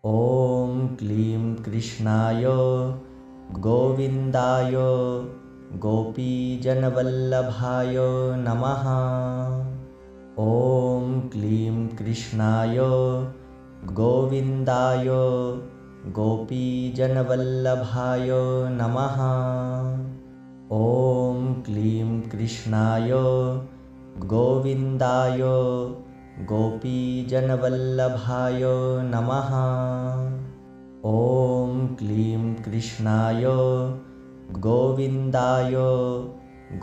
ॐ क्लीं कृष्णाय गोविन्दाय गोपीजनवल्लभाय नमः। ॐ क्लीं कृष्णाय गोविन्दाय गोपीजनवल्लभाय नमः। ॐ क्लीं कृष्णाय गोविन्दाय गोपीजनवल्लभाय नमः। ॐ क्लीं कृष्णाय गोविन्दाय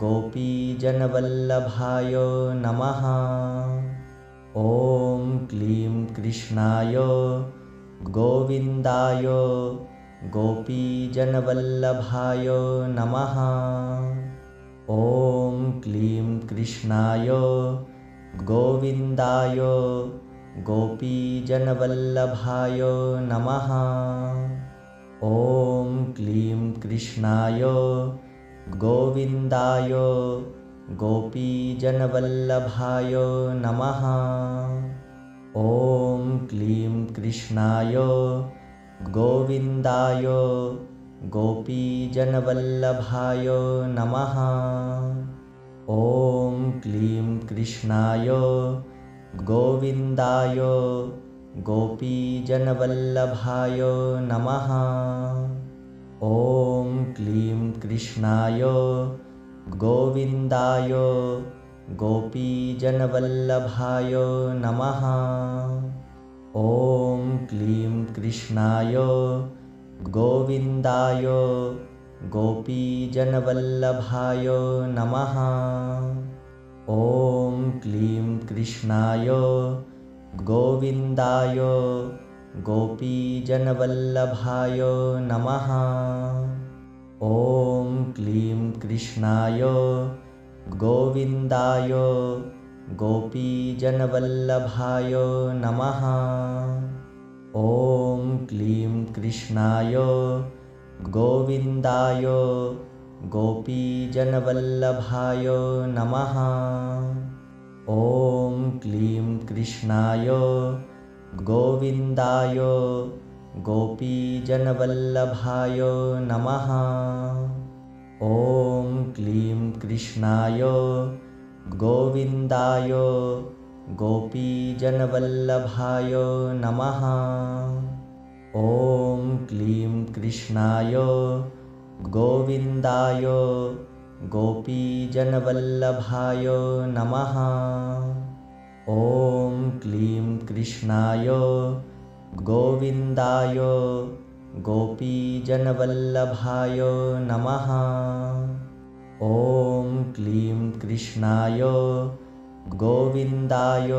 गोपीजनवल्लभाय नमः। ॐ क्लीं कृष्णाय गोविन्दाय गोपीजनवल्लभाय नमः। ॐ क्लीं कृष्णाय गोविन्दाय गोपीजनवल्लभाय नमः। ॐ क्लीं कृष्णाय गोविन्दाय गोपीजनवल्लभाय नमः। ॐ क्लीं कृष्णाय गोविन्दाय गोपीजनवल्लभाय नमः। ॐ क्लीं कृष्णाय गोविन्दाय गोपीजनवल्लभाय नमः। ॐ क्लीं कृष्णाय गोविन्दाय गोपीजनवल्लभाय नमः। ॐ क्लीं कृष्णाय गोविन्दाय गोपीजनवल्लभाय नमः। ॐ क्लीं कृष्णाय गोविन्दाय गोपीजनवल्लभाय नमः। ॐ क्लीं कृष्णाय गोविन्दाय गोपीजनवल्लभाय नमः। ॐ क्लीं कृष्णाय गोविन्दाय गोपीजनवल्लभाय नमः। ॐ क्लीं कृष्णाय गोविन्दाय गोपीजनवल्लभाय नमः। ॐ क्लीं कृष्णाय गोविन्दाय गोपीजनवल्लभाय नमः। ॐ क्लीं कृष्णाय गोविन्दाय गोपीजनवल्लभाय नमः। ॐ क्लीं कृष्णाय गोविन्दाय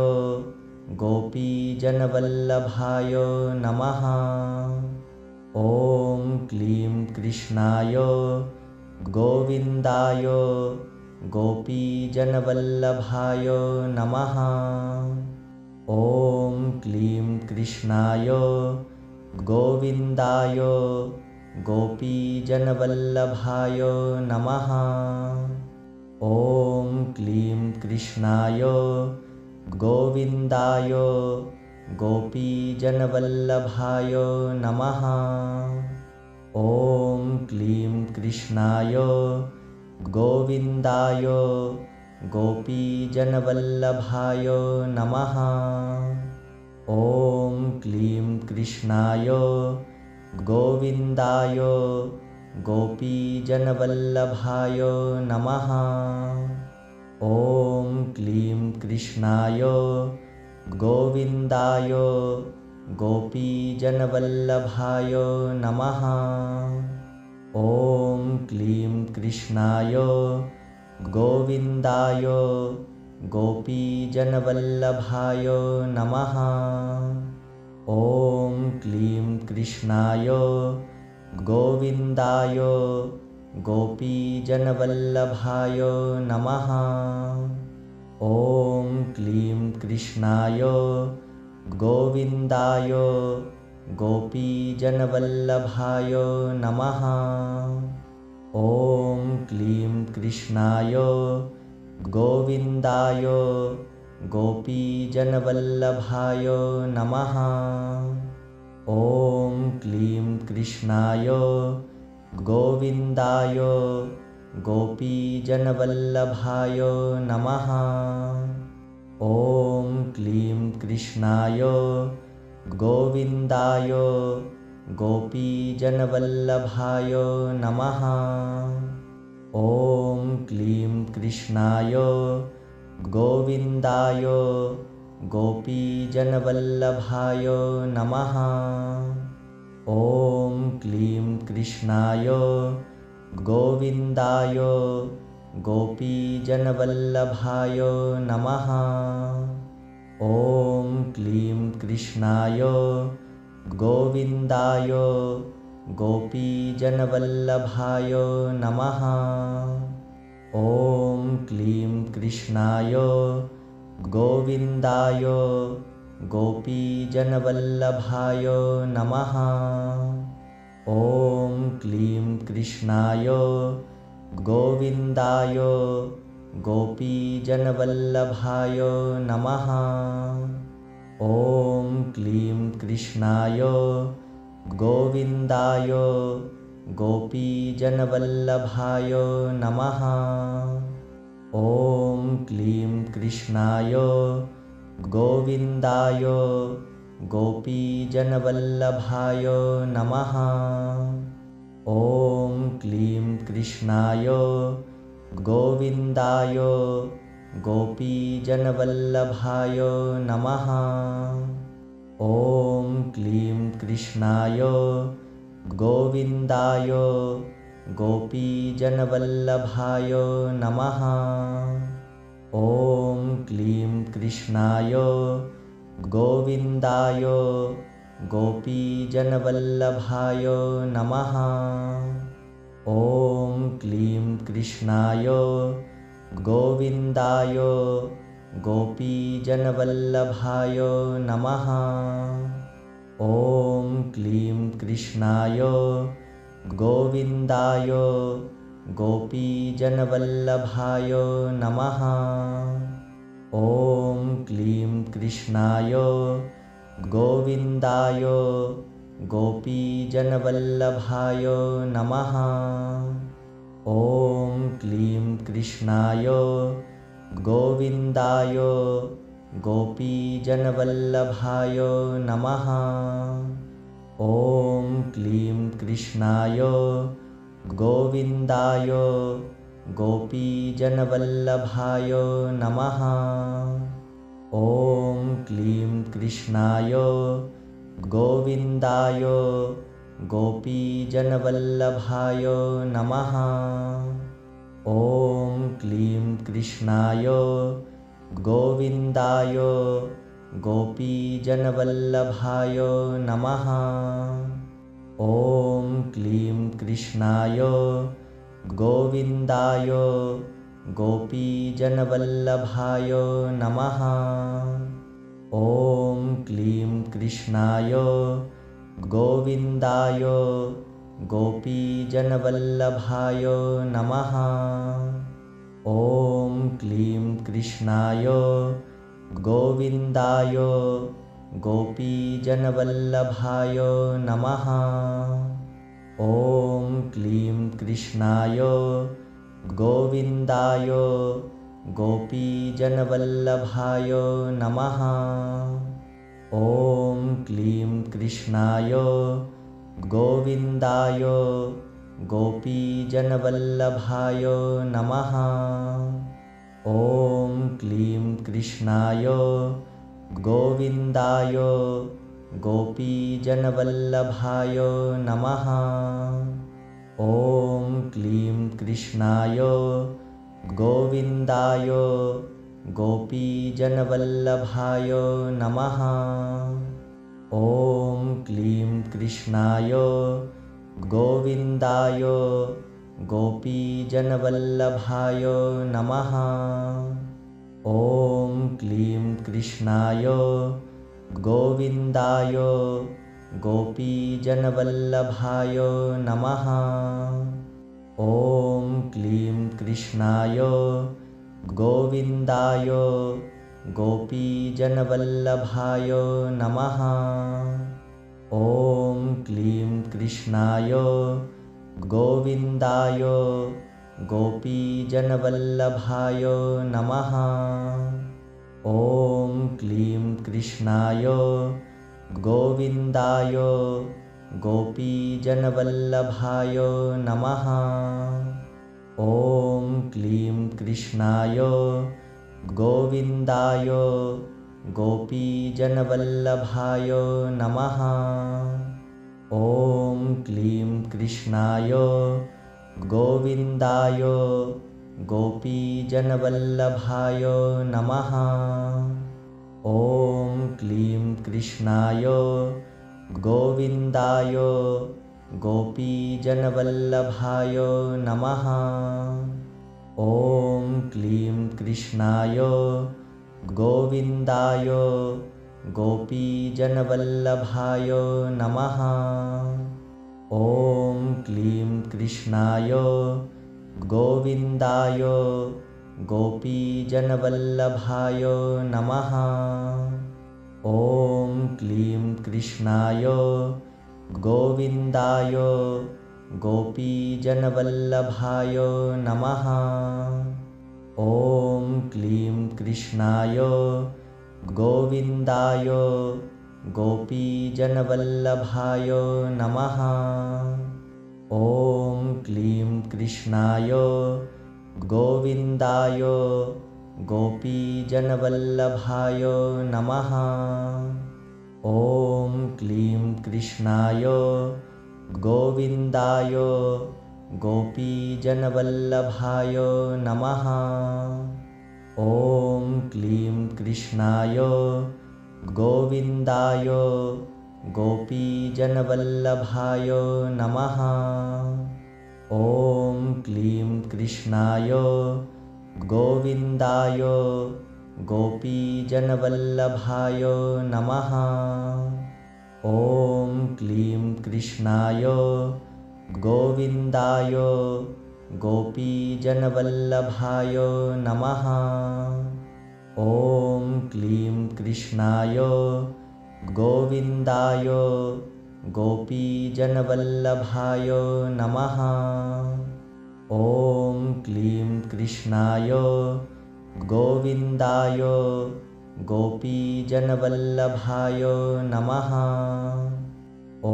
गोपीजनवल्लभाय नमः। ॐ क्लीं कृष्णाय गोविन्दाय गोपीजनवल्लभाय नमः। ॐ क्लीं कृष्णाय गोविन्दाय गोपीजनवल्लभाय नमः। ॐ क्लीं कृष्णाय गोविन्दाय गोपीजनवल्लभाय नमः। ॐ क्लीं कृष्णाय गोविन्दाय गोपीजनवल्लभाय नमः। ॐ क्लीं कृष्णाय गोविन्दाय गोपीजनवल्लभाय नमः। ॐ क्लीं कृष्णाय गोविन्दाय गोपीजनवल्लभाय नमः। ॐ क्लीं कृष्णाय गोविन्दाय गोपीजनवल्लभाय नमः। ॐ क्लीं कृष्णाय गोविन्दाय गोपीजनवल्लभाय नमः। ॐ क्लीं कृष्णाय गोविन्दाय गोपीजनवल्लभाय नमः। ॐ क्लीं कृष्णाय गोविन्दाय गोपीजनवल्लभाय नमः। ॐ क्लीं कृष्णाय गोविन्दाय गोपीजनवल्लभाय नमः। ॐ क्लीं कृष्णाय गोविन्दाय गोपीजनवल्लभाय नमः। ॐ क्लीं कृष्णाय गोविन्दाय गोपीजनवल्लभाय नमः। ॐ क्लीं कृष्णाय गोविन्दाय गोपीजनवल्लभाय नमः। ॐ क्लीं कृष्णाय गोविन्दाय गोपीजनवल्लभाय नमः। ॐ क्लीं कृष्णाय गोविन्दाय गोपीजनवल्लभाय नमः। ॐ क्लीं कृष्णाय गोविन्दाय गोपीजनवल्लभाय नमः। ॐ क्लीं कृष्णाय गोविन्दाय गोपीजनवल्लभाय नमः। ॐ क्लीं कृष्णाय गोविन्दाय गोपीजनवल्लभाय नमः। ॐ क्लीं कृष्णाय गोविन्दाय गोपीजनवल्लभाय नमः। ॐ क्लीं कृष्णाय गोविन्दाय गोपीजनवल्लभाय नमः। ॐ क्लीं कृष्णाय गोविन्दाय गोपीजनवल्लभाय नमः। ॐ क्लीं कृष्णाय गोविन्दाय गोपीजनवल्लभाय नमः। ॐ क्लीं कृष्णाय गोविन्दाय गोपीजनवल्लभाय नमः। ॐ क्लीं कृष्णाय गोविन्दाय गोपीजनवल्लभाय नमः। ॐ क्लीं कृष्णाय गोविन्दाय गोपीजनवल्लभाय नमः। ॐ क्लीं कृष्णाय गोविन्दाय गोपीजनवल्लभाय नमः। ॐ क्लीं कृष्णाय गोविन्दाय गोपीजनवल्लभाय नमः। ॐ क्लीं कृष्णाय गोविन्दाय गोपीजनवल्लभाय नमः। ॐ क्लीं कृष्णाय गोविन्दाय गोपीजनवल्लभाय नमः। ॐ क्लीं कृष्णाय गोविन्दाय गोपीजनवल्लभाय नमः। ॐ क्लीं कृष्णाय गोविन्दाय गोपीजनवल्लभाय नमः। ॐ क्लीं कृष्णाय गोविन्दाय गोपीजनवल्लभाय नमः। ॐ क्लीं कृष्णाय गोविन्दाय गोपीजनवल्लभाय नमः। ॐ क्लीं कृष्णाय गोविन्दाय गोपीजनवल्लभाय नमः। ॐ क्लीं कृष्णाय गोविन्दाय गोपीजनवल्लभाय नमः। ॐ क्लीं कृष्णाय गोविन्दाय गोपीजनवल्लभाय नमः। ॐ क्लीं कृष्णाय गोविन्दाय गोपीजनवल्लभाय नमः। ॐ क्लीं कृष्णाय गोविन्दाय गोपीजनवल्लभाय नमः। ॐ क्लीं कृष्णाय गोविन्दाय गोपीजनवल्लभाय नमः। ॐ क्लीं कृष्णाय गोविन्दाय गोपीजनवल्लभाय नमः। ॐ क्लीं कृष्णाय गोविन्दाय गोपीजनवल्लभाय नमः। ॐ क्लीं कृष्णाय गोविन्दाय गोपीजनवल्लभाय नमः। ॐ क्लीं कृष्णाय गोविन्दाय गोपीजनवल्लभाय नमः। ॐ क्लीं कृष्णाय गोविन्दाय गोपीजनवल्लभाय नमः। ॐ क्लीं कृष्णाय गोविन्दाय गोपीजनवल्लभाय नमः। ॐ क्लीं कृष्णाय गोविन्दाय गोपीजनवल्लभाय नमः। ॐ क्लीं कृष्णाय गोविन्दाय गोपीजनवल्लभाय नमः। ॐ क्लीं कृष्णाय गोविन्दाय गोपीजनवल्लभाय नमः। ॐ क्लीं कृष्णाय गोविन्दाय गोपीजनवल्लभाय नमः। ॐ क्लीं कृष्णाय गोविन्दाय गोपीजनवल्लभाय नमः। ॐ क्लीं कृष्णाय गोविन्दाय गोपीजनवल्लभाय नमः। ॐ क्लीं कृष्णाय गोविन्दाय गोपीजनवल्लभाय नमः। ॐ क्लीं कृष्णाय गोविन्दाय गोपीजनवल्लभाय नमः। ॐ क्लीं कृष्णाय गोविन्दाय गोपीजनवल्लभाय नमः। ॐ क्लीं कृष्णाय गोविन्दाय गोपीजनवल्लभाय नमः।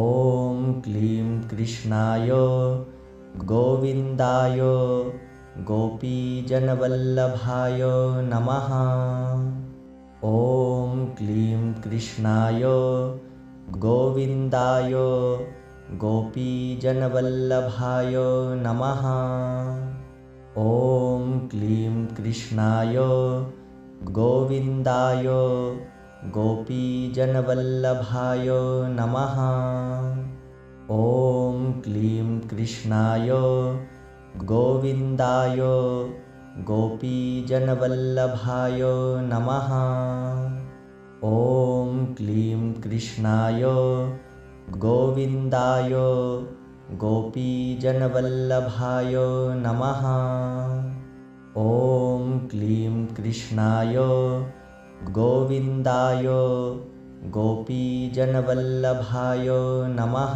ॐ क्लीं कृष्णाय गोविन्दाय गोपीजनवल्लभाय नमः। ॐ क्लीं कृष्णाय गोविन्दाय गोपीजनवल्लभाय नमः। ॐ क्लीं कृष्णाय गोविन्दाय गोपीजनवल्लभाय नमः। ॐ क्लीं कृष्णाय गोविन्दाय गोपीजनवल्लभाय नमः। ॐ क्लीं कृष्णाय गोविन्दाय गोपीजनवल्लभाय नमः। ॐ क्लीं कृष्णाय गोविन्दाय गोपीजनवल्लभाय नमः।